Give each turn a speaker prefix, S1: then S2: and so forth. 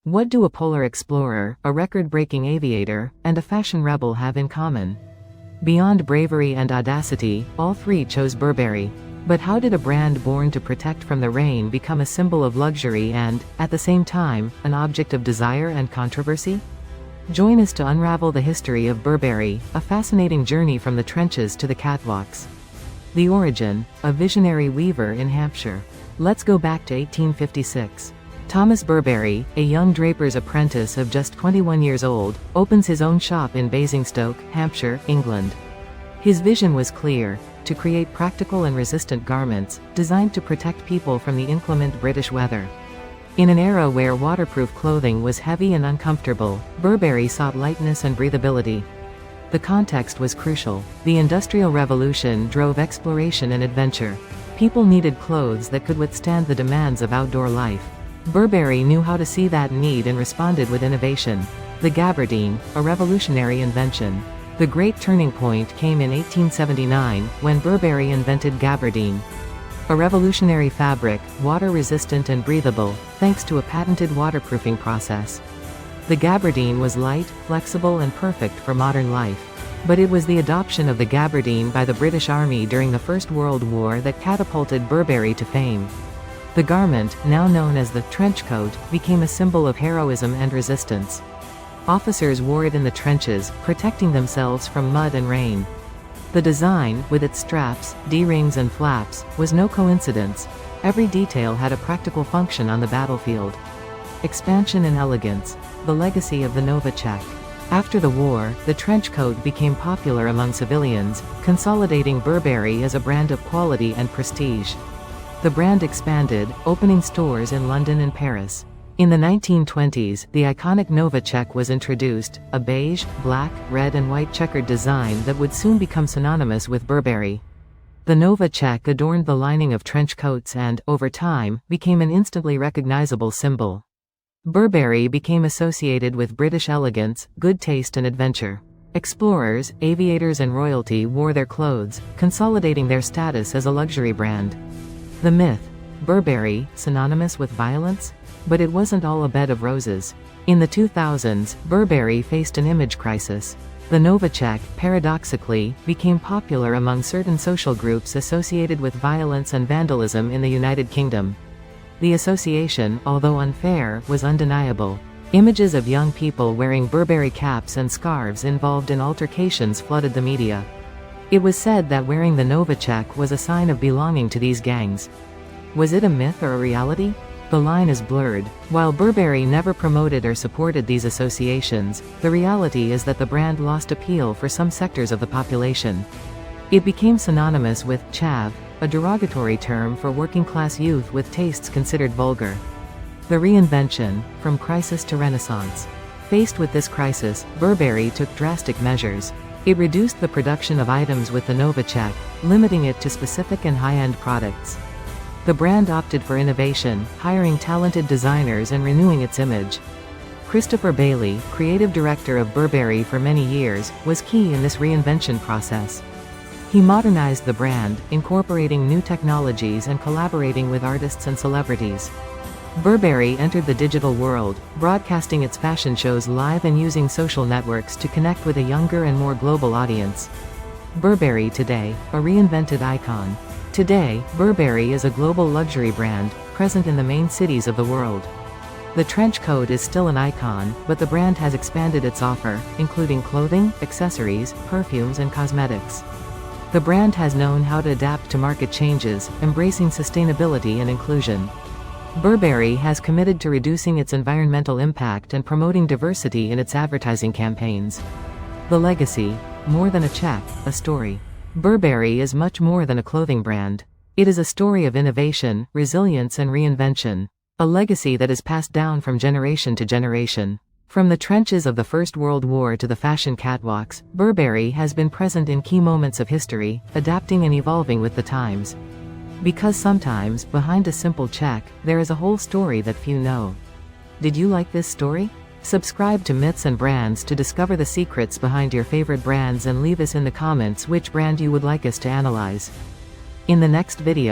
S1: What do a polar explorer, a record-breaking aviator, and a fashion rebel have in common? Beyond bravery and audacity, all three chose Burberry. But how did a brand born to protect from the rain become a symbol of luxury and, at the same time, an object of desire and controversy? Join us to unravel the history of Burberry, a fascinating journey from the trenches to the catwalks. The origin: a visionary weaver in Hampshire. Let's go back to 1856. Thomas Burberry, a young draper's apprentice of just 21 years old, opens his own shop in Basingstoke, Hampshire, England. His vision was clear: to create practical and resistant garments, designed to protect people from the inclement British weather. In an era where waterproof clothing was heavy and uncomfortable, Burberry sought lightness and breathability. The context was crucial. The Industrial Revolution drove exploration and adventure. People needed clothes that could withstand the demands of outdoor life. Burberry knew how to see that need and responded with innovation. The gabardine, a revolutionary invention. The great turning point came in 1879, when Burberry invented gabardine. A revolutionary fabric, water-resistant and breathable, thanks to a patented waterproofing process. The gabardine was light, flexible and perfect for modern life. But it was the adoption of the gabardine by the British Army during the First World War that catapulted Burberry to fame. The garment, now known as the trench coat, became a symbol of heroism and resistance. Officers wore it in the trenches, protecting themselves from mud and rain. The design, with its straps, D-rings and flaps, was no coincidence. Every detail had a practical function on the battlefield. Expansion and elegance. The legacy of the Novacek. After the war, the trench coat became popular among civilians, consolidating Burberry as a brand of quality and prestige. The brand expanded, opening stores in London and Paris. In the 1920s, the iconic Novacek was introduced, a beige, black, red and white checkered design that would soon become synonymous with Burberry. The Novacek adorned the lining of trench coats and, over time, became an instantly recognizable symbol. Burberry became associated with British elegance, good taste and adventure. Explorers, aviators and royalty wore their clothes, consolidating their status as a luxury brand. The myth: Burberry, synonymous with violence? But it wasn't all a bed of roses. In the 2000s, Burberry faced an image crisis. The Novacek, paradoxically, became popular among certain social groups associated with violence and vandalism in the United Kingdom. The association, although unfair, was undeniable. Images of young people wearing Burberry caps and scarves involved in altercations flooded the media. It was said that wearing the Novacek was a sign of belonging to these gangs. Was it a myth or a reality? The line is blurred. While Burberry never promoted or supported these associations, the reality is that the brand lost appeal for some sectors of the population. It became synonymous with chav, a derogatory term for working-class youth with tastes considered vulgar. The reinvention: from crisis to renaissance. Faced with this crisis, Burberry took drastic measures. It reduced the production of items with the Novacek, limiting it to specific and high-end products. The brand opted for innovation, hiring talented designers and renewing its image. Christopher Bailey, creative director of Burberry for many years, was key in this reinvention process. He modernized the brand, incorporating new technologies and collaborating with artists and celebrities. Burberry entered the digital world, broadcasting its fashion shows live and using social networks to connect with a younger and more global audience. Burberry today, a reinvented icon. Today, Burberry is a global luxury brand, present in the main cities of the world. The trench coat is still an icon, but the brand has expanded its offer, including clothing, accessories, perfumes and cosmetics. The brand has known how to adapt to market changes, embracing sustainability and inclusion. Burberry has committed to reducing its environmental impact and promoting diversity in its advertising campaigns. The legacy: more than a check, a story. Burberry is much more than a clothing brand. It is a story of innovation, resilience and reinvention. A legacy that is passed down from generation to generation. From the trenches of the First World War to the fashion catwalks, Burberry has been present in key moments of history, adapting and evolving with the times. Because sometimes, behind a simple check, there is a whole story that few know. Did you like this story? Subscribe to Myths and Brands to discover the secrets behind your favorite brands and leave us in the comments which brand you would like us to analyze. In the next video,